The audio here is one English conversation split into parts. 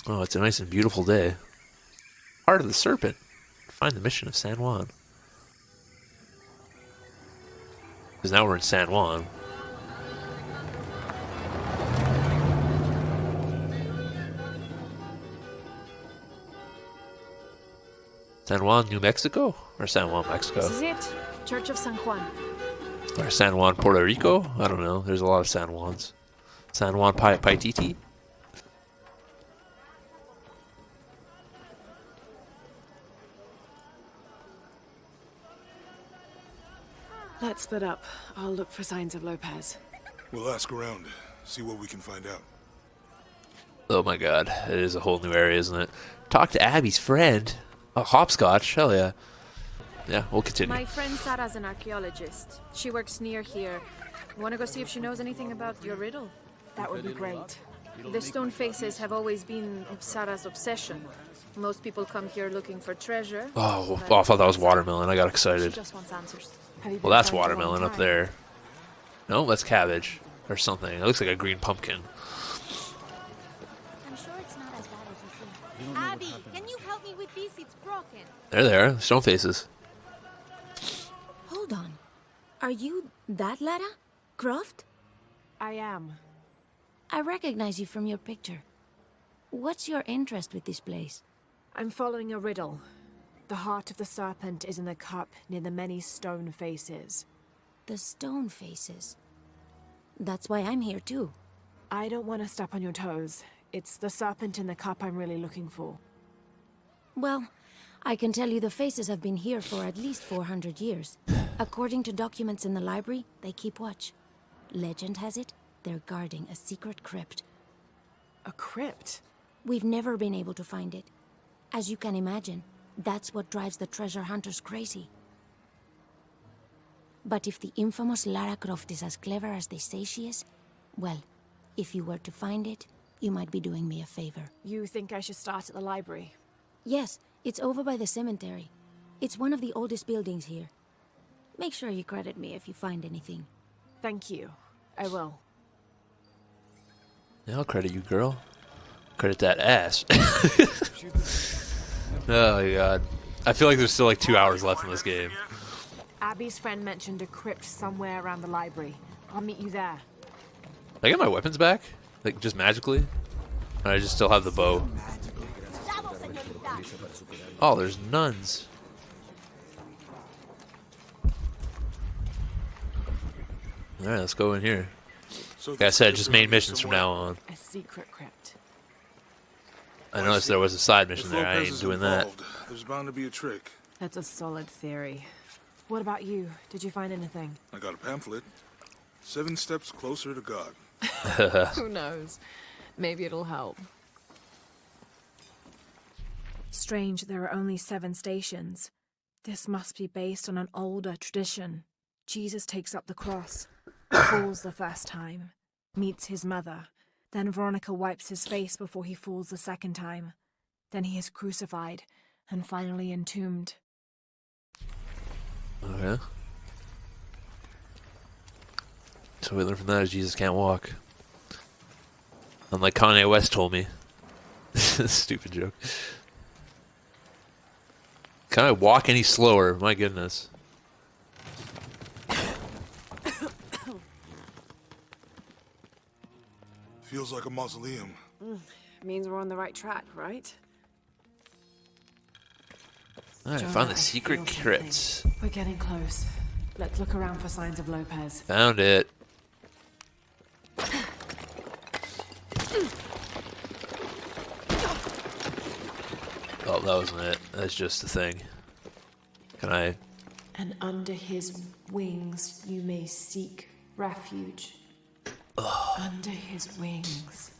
Oh, it's a nice and beautiful day. Heart of the Serpent. Find the mission of San Juan. Because now we're in San Juan. San Juan, New Mexico? Or San Juan, Mexico? This is it. Church of San Juan. Or San Juan, Puerto Rico? I don't know. There's a lot of San Juans. San Juan Paititi? Let's split up. I'll look for signs of Lopez. We'll ask around, see what we can find out. Oh my god. It is a whole new area, isn't it? Talk to Abby's friend. Oh, hopscotch. Hell yeah. Yeah, we'll continue. My friend Sarah's an archaeologist. She works near here. Want to go see if she knows anything about your riddle? That would be great. The stone faces have always been Sarah's obsession. Most people come here looking for treasure. Oh, I thought that was watermelon. I got She excited. just wants answers. Well, that's watermelon up there. No, that's cabbage. Or something. It looks like a green pumpkin. I'm sure it's not as bad as you think. Abby, can you help me with this? It's broken. There they are. Stone faces. Hold on. Are you that Lara? Croft? I am. I recognize you from your picture. What's your interest with this place? I'm following a riddle. The heart of the serpent is in the cup near the many stone faces. The stone faces. That's why I'm here too. I don't want to step on your toes. It's the serpent in the cup I'm really looking for. Well, I can tell you the faces have been here for at least 400 years. According to documents in the library, they keep watch. Legend has it, they're guarding a secret crypt. A crypt? We've never been able to find it. As you can imagine, that's what drives the treasure hunters crazy. But if the infamous Lara Croft is as clever as they say she is, well, if you were to find it, you might be doing me a favor. You think I should start at the library? Yes, it's over by the cemetery. It's one of the oldest buildings here. Make sure you credit me if you find anything. Thank you. I will. Yeah, I'll credit you, girl. Credit that ass. Oh my god. I feel like there's still like 2 hours left in this game. Abby's friend mentioned a crypt somewhere around the library. I'll meet you there. I get my weapons back? Like, just magically? Or I just still have the bow. Oh, there's nuns. Alright, let's go in here. So Like I said, just main missions from now on. A secret crypt. I noticed there was a side mission If there. I Lopez ain't is doing that. involved, there's bound to be a trick. That's a solid theory. What about you? Did you find anything? I got a pamphlet. 7 steps closer to God. Who knows? Maybe it'll help. Strange, there are only 7 stations. This must be based on an older tradition. Jesus takes up the cross, falls the first time, meets his mother. Then Veronica wipes his face before he falls the second time. Then he is crucified, and finally entombed. Okay. So we learn from that is Jesus can't walk. Unlike Kanye West told me. Stupid joke. Can I walk any slower? My goodness. Feels like a mausoleum. Means we're on the right track, right? Alright, I Jonah, found the I secret feel crypt. something. We're getting close. Let's look around for signs of Lopez. Found it. Oh, that wasn't it. That's just the thing. Can I... And under his wings you may seek refuge. Under his wings.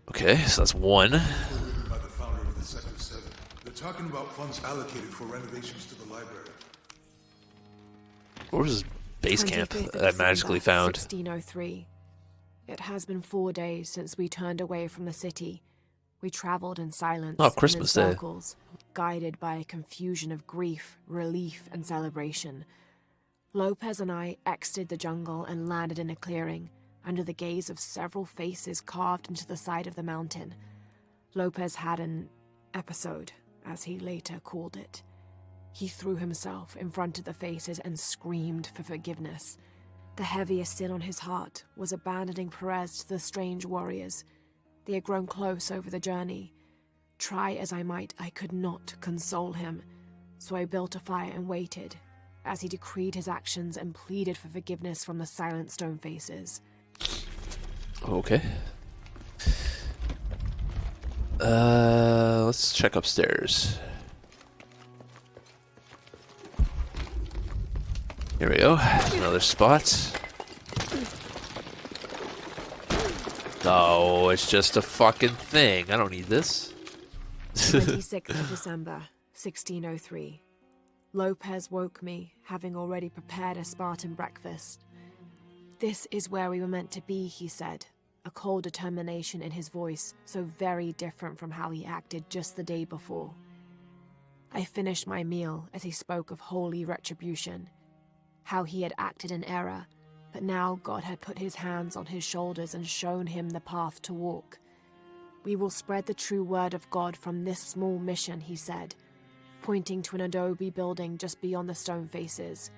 Okay, so that's one. By the founder of the Sector 7. They're talking about funds allocated for renovations to the library. Where was his base camp 25th of that I magically December, found? 1603. It has been 4 days since we turned away from the city. We traveled in silence Oh, and in Christmas Day. circles, guided by a confusion of grief, relief, and celebration. Lopez and I exited the jungle and landed in a clearing, under the gaze of several faces carved into the side of the mountain. Lopez had an episode, as he later called it. He threw himself in front of the faces and screamed for forgiveness. The heaviest sin on his heart was abandoning Perez to the strange warriors. They had grown close over the journey. Try as I might, I could not console him, so I built a fire and waited, as he decreed his actions and pleaded for forgiveness from the silent stone faces. Okay. Let's check upstairs. Here we go. Another spot. Oh, it's just a fucking thing. I don't need this. 26th of December, 1603. Lopez woke me, having already prepared a Spartan breakfast. "This is where we were meant to be," he said, a cold determination in his voice, so very different from how he acted just the day before. I finished my meal as he spoke of holy retribution, how he had acted in error, but now God had put his hands on his shoulders and shown him the path to walk. "We will spread the true word of God from this small mission," he said, pointing to an adobe building just beyond the stone faces.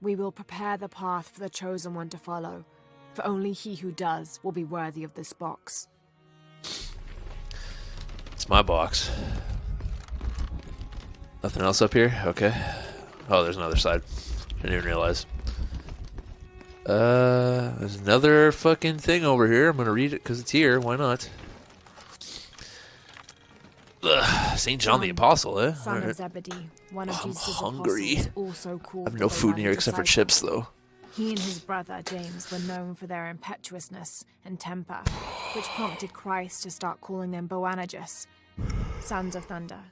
"We will prepare the path for the chosen one to follow, for only he who does will be worthy of this box." It's my box. Nothing else up here? Okay. Oh, there's another side. Didn't even realize. There's another fucking thing over here. I'm gonna read it because it's here. Why not? St. John the Apostle, eh? Son Alright. of Zebedee, one of I'm Jesus' hungry. apostles, also called I have no the food in here beloved except for disciple. chips, though. He and his brother James were known for their impetuousness and temper, which prompted Christ to start calling them Boanerges, sons of thunder.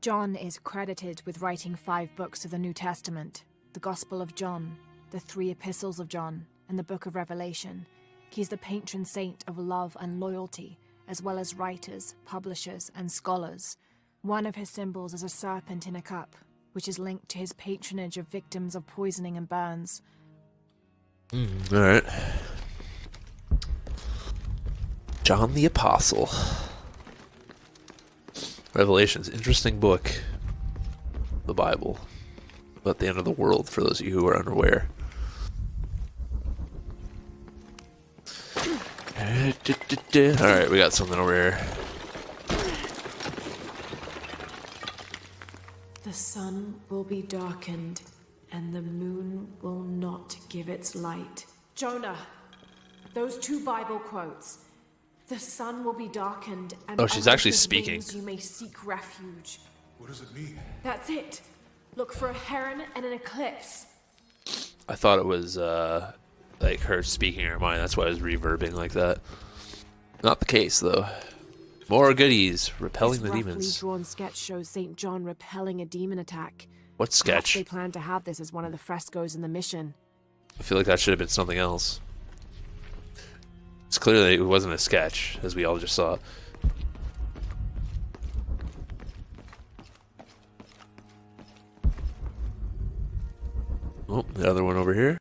John is credited with writing 5 books of the New Testament: the Gospel of John, the 3 Epistles of John, and the Book of Revelation. He's the patron saint of love and loyalty, as well as writers, publishers, and scholars. One of his symbols is a serpent in a cup, which is linked to his patronage of victims of poisoning and burns. Alright. John the Apostle. Revelation's interesting book. The Bible. About the end of the world, for those of you who are unaware. Alright, we got something over here. The sun will be darkened, and the moon will not give its light. Jonah, those 2 Bible quotes. The sun will be darkened, and Oh, she's under actually his speaking. wings you may seek refuge. What does it mean? That's it. Look for a heron and an eclipse. I thought it was, like her speaking her mind. That's why it was reverbing like that. Not the case, though. More goodies. Repelling This the roughly demons. drawn sketch shows St. John repelling a demon attack. What Perhaps sketch? they plan to have this as one of the frescoes in the mission. I feel like that should have been something else. It's clearly it wasn't a sketch, as we all just saw. Oh, the other one over here.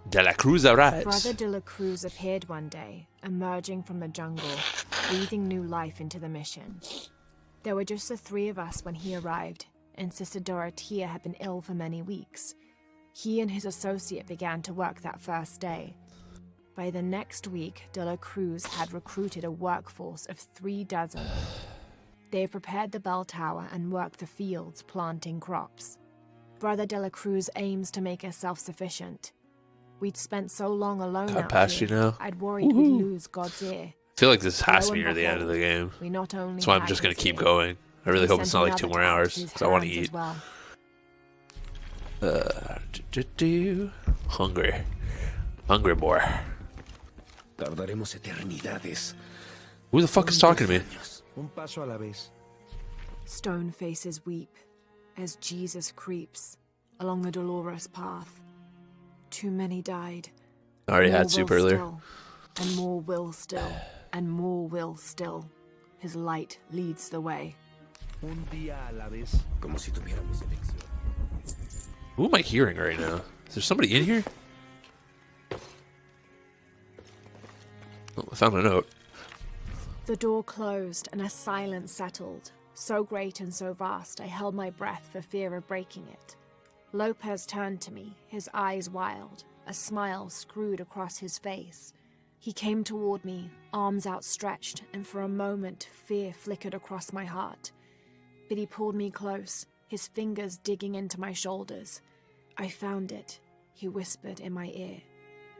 De la Cruz arrives. Brother de la Cruz appeared one day, emerging from the jungle, breathing new life into the mission. There were just the 3 of us when he arrived, and Sister Dorothea had been ill for many weeks. He and his associate began to work that first day. By the next week, de la Cruz had recruited a workforce of 3 dozen. They had prepared the bell tower and worked the fields, planting crops. Brother de la Cruz aims to make us self-sufficient. We'd spent so long alone Got out past here, you now. I'd worried we'd lose God's ear. I feel like this has Lo to be and near the end of the behold, game. We not only That's why I'm had just going to his keep ear, going. I really he hope it's sent not like 2 another more to hours, his because I want to hands eat. as well. Hungry. Hungry boy. Tardaremos eternidades. Who the fuck is talking to me? Un paso a la vez. Stone faces weep as Jesus creeps along the dolorous path. Too many died. I already More had soup will earlier. still, and more will still, and more will still. His light leads the way. Un día a la vez. Como si tuviéramos elección. Who am I hearing right now? Is there somebody in here? Oh, I found a note. The door closed and a silence settled, so great and so vast I held my breath for fear of breaking it. Lopez turned to me, his eyes wild, a smile screwed across his face. He came toward me, arms outstretched, and for a moment fear flickered across my heart. But he pulled me close, his fingers digging into my shoulders. I found it, he whispered in my ear,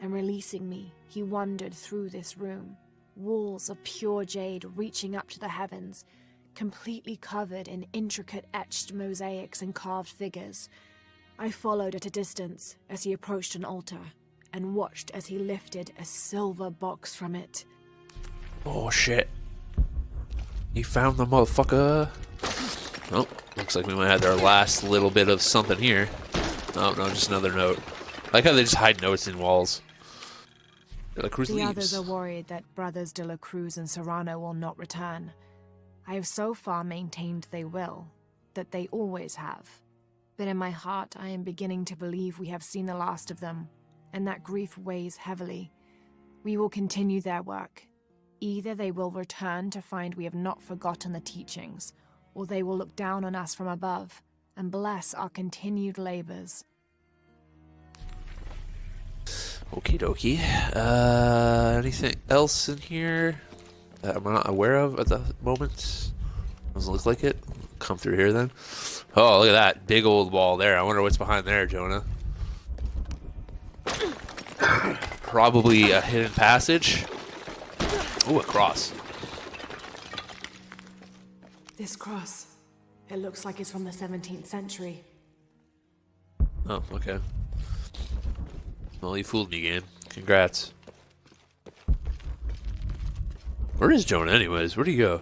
and releasing me, he wandered through this room. Walls of pure jade reaching up to the heavens, completely covered in intricate etched mosaics and carved figures. I followed at a distance as he approached an altar, and watched as he lifted a silver box from it. Oh shit. He found the motherfucker. Oh, looks like we might have our last little bit of something here. Oh no, just another note. I like how they just hide notes in walls. De La Cruz The leaves. others are worried that brothers De La Cruz and Serrano will not return. I have so far maintained they will, that they always have. But in my heart I am beginning to believe we have seen the last of them, and that grief weighs heavily. We will continue their work. Either they will return to find we have not forgotten the teachings, or they will look down on us from above and bless our continued labors. Okie dokie. Anything else in here that I'm not aware of at the moment? Doesn't look like it. Come through here then. Oh, look at that big old wall there. I wonder what's behind there, Jonah. Probably a hidden passage. Ooh, a cross. This cross, it looks like it's from the 17th century. Oh, okay. Well, you fooled me, game. Congrats. Where is Jonah anyways? Where'd he go?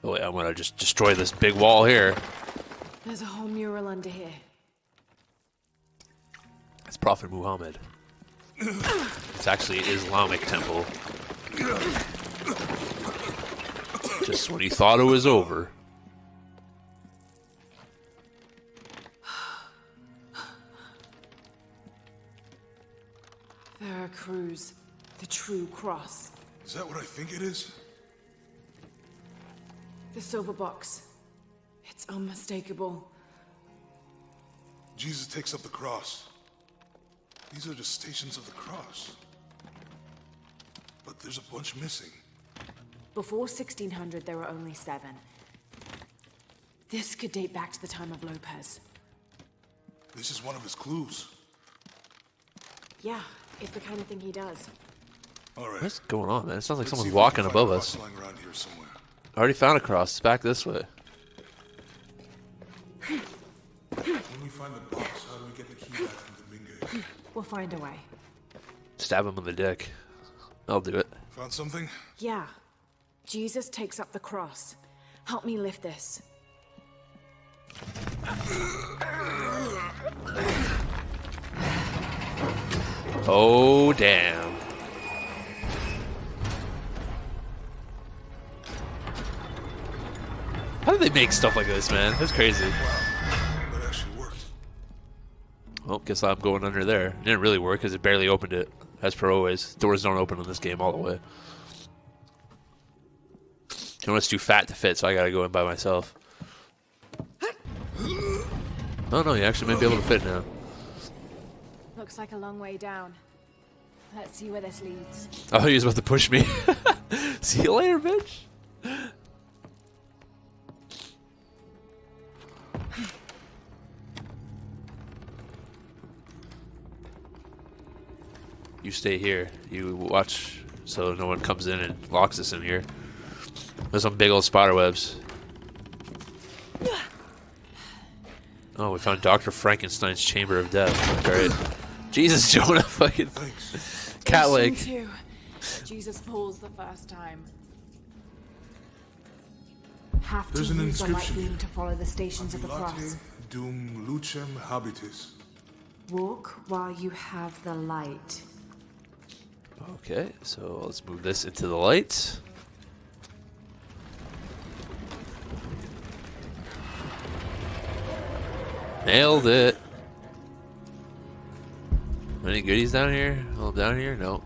Oh wait, I'm gonna just destroy this big wall here. There's a whole mural under here. It's Prophet Muhammad. It's actually an Islamic temple. Just when he thought it was over. Veracruz, the true cross. Is that what I think it is? The silver box. It's unmistakable. Jesus takes up the cross. These are just stations of the cross. But there's a bunch missing. Before 1600, there were only 7. This could date back to the time of Lopez. This is one of his clues. Yeah, it's the kind of thing he does. All right. What's going on, man? It sounds like Let's see someone's if we can walking find above a us. cross lying around here somewhere. I already found a cross. It's back this way. When we find the box, how do we get the key back from Dominguez? We'll find a way. Stab him in the dick. I'll do it. Found something? Yeah. Jesus takes up the cross. Help me lift this. Oh, damn. How do they make stuff like this, man? That's crazy. That actually worked. Well, guess I'm going under there. It didn't really work because it barely opened it, as per always. Doors don't open in this game all the way. Jonah's too fat to fit, so I gotta go in by myself. Oh no, you actually might be able to fit now. Looks like a long way down. Let's see where this leads. I thought he was about to push me. See you later, bitch. You stay here. You watch so no one comes in and locks us in here. There's some big old spider webs. Oh, we found Dr. Frankenstein's Chamber of Death. Great. Jesus, Jonah, fucking Thanks. cat leg. Station 2. Jesus falls the first time. Have to There's an use the light inscription beam here. to follow the stations of the cross. Late dum lucem habitis. Walk while you have the light. Okay, so let's move this into the light. Nailed it. I Any goodies down here? Well, down here? No.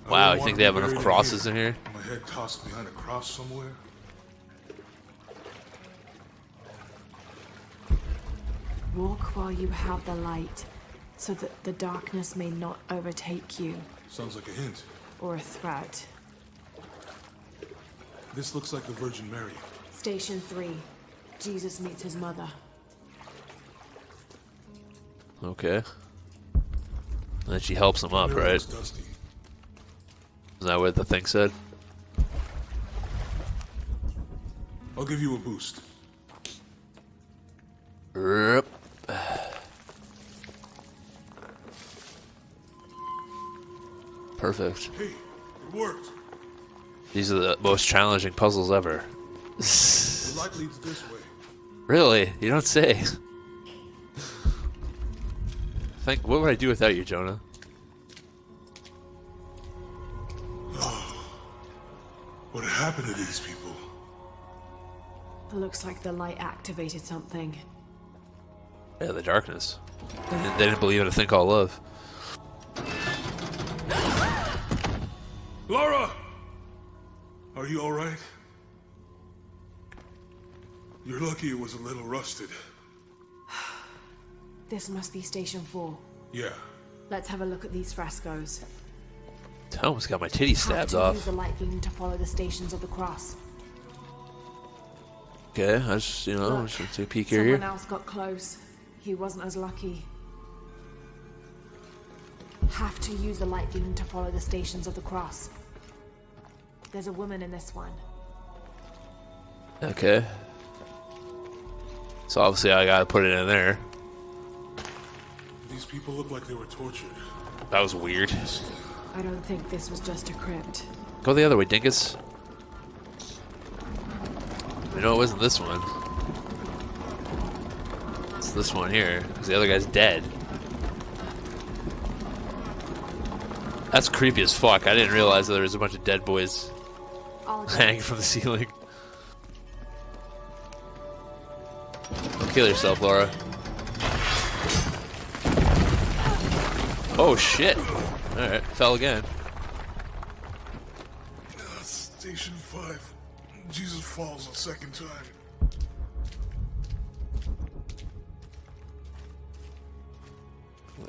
I Wow, don't you want think to they have be enough buried crosses here. in here? My head tossed behind a cross somewhere. Walk while you have the light, so that the darkness may not overtake you, Sounds like a hint. or a threat. This looks like the Virgin Mary. Station 3. Jesus meets his mother. Okay. And then she helps him up, Mirror right? looks dusty. Is that what the thing said? I'll give you a boost. Yep. Perfect. Hey, it worked. These are the most challenging puzzles ever. The light leads this way. Really? You don't say. Think, what would I do without you, Jonah? What happened to these people? Looks like the light activated something. Yeah, the darkness. They didn't believe in a thing called love. Lara! Are you alright? You're lucky it was a little rusted. This must be Station 4. Yeah. Let's have a look at these frescoes. I almost got my titty stabbed Have to off. use the light beam to follow the stations of the cross. Okay, I just, Look, just take a peek someone here. else got close. He wasn't as lucky. Have to use the light beam to follow the stations of the cross. There's a woman in this one. Okay. So obviously I gotta put it in there. These people look like they were tortured. That was weird. I don't think this was just a crypt. Go the other way, dinkus. I know it wasn't this one. It's this one here, because the other guy's dead. That's creepy as fuck. I didn't realize that there was a bunch of dead boys I'll go. hanging from the ceiling. Don't kill yourself, Laura. Oh shit! Alright, fell again. Station 5. Jesus falls a second time.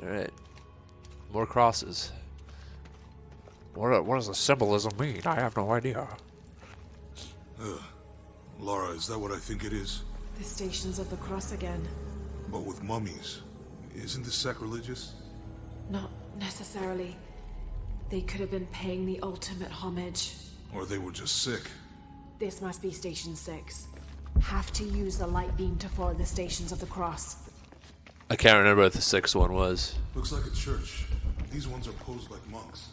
Alright. More crosses. What does the symbolism mean? I have no idea. Lara, is that what I think it is? The stations of the cross again. But with mummies. Isn't this sacrilegious? Not necessarily. They could have been paying the ultimate homage. Or they were just sick? This must be Station 6. Have to use the light beam to follow the stations of the cross. I can't remember what the sixth one was. Looks like a church. These ones are posed like monks.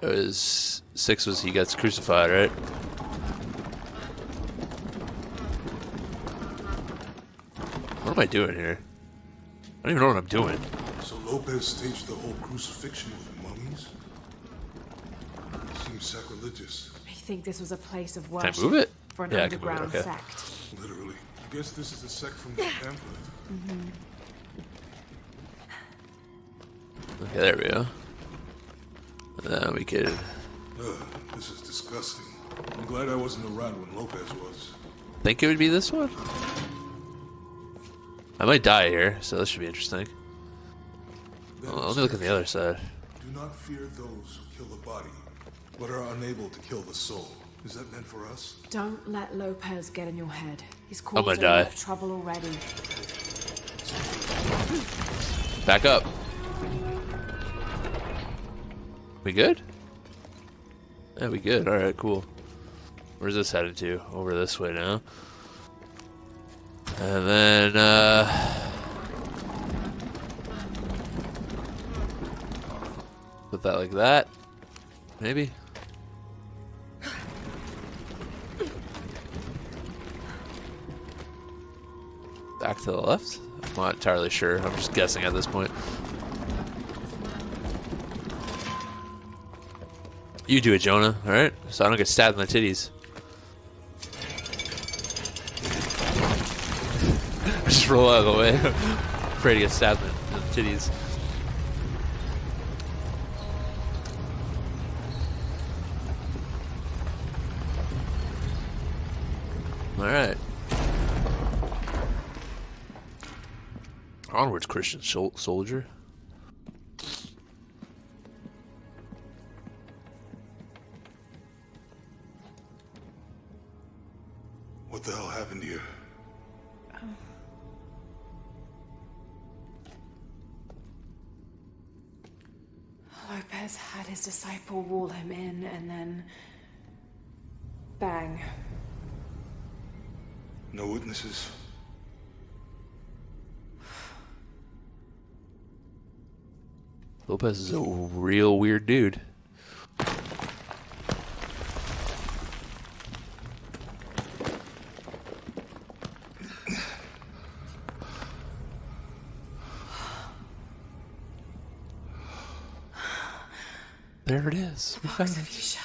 It was six was he gets crucified, right? What am I doing here? I don't even know what I'm doing. So Lopez staged the whole crucifixion with mummies? Seems sacrilegious. I think this was a place of Can worship I move it? for an Yeah, I can move it, underground okay. sect. Literally. I guess this is a sect from the pamphlet. Okay, there we go. And then we could. This is disgusting. I'm glad I wasn't around when Lopez was. Think it would be this one? I might die here, so this should be interesting. Well, let me look at the other side. Do not fear those who kill the body, but are unable to kill the soul. Is that meant for us? Don't let Lopez get in your head. He's gonna caused die. enough trouble already. Back up. We good? Yeah, we good. Alright, cool. Where's this headed to? Over this way now. And then, put that like that. Maybe? Back to the left? I'm not entirely sure. I'm just guessing at this point. You do it, Jonah, alright? So I don't get stabbed in the titties. Just roll out of the way. Afraid to get stabbed in the titties. Alright. Onwards, Christian soldier. What the hell happened here? Lopez had his disciple wall him in, and then... bang. No witnesses? Lopez is a real weird dude. There it is. We found it.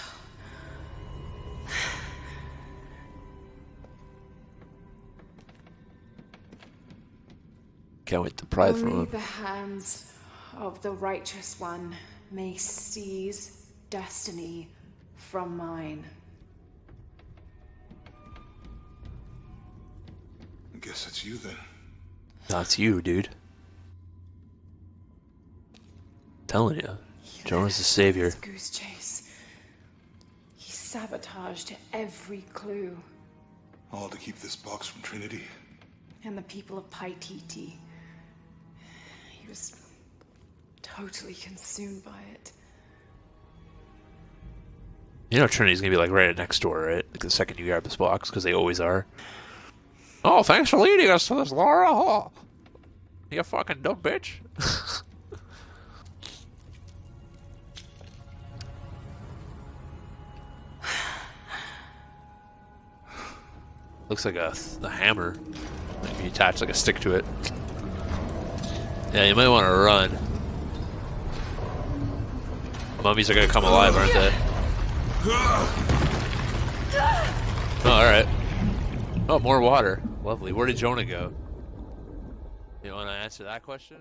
Can't wait to pry through Only him. the hands of the righteous one may seize destiny from mine. I guess it's you then. That's you, dude. Telling you. Jonah's the savior. His goose chase. He sabotaged every clue. All to keep this box from Trinity. And the people of Paititi. He was totally consumed by it. You know Trinity's gonna be like right next door, right? Like the second you grab this box, because they always are. Oh, thanks for leading us to this, Lara. Oh, you fucking dumb bitch. Looks like a hammer. Like you attach like a stick to it. Yeah, you might want to run. Mummies are gonna come alive, aren't they? Oh, alright. Oh, more water. Lovely. Where did Jonah go? You want to answer that question?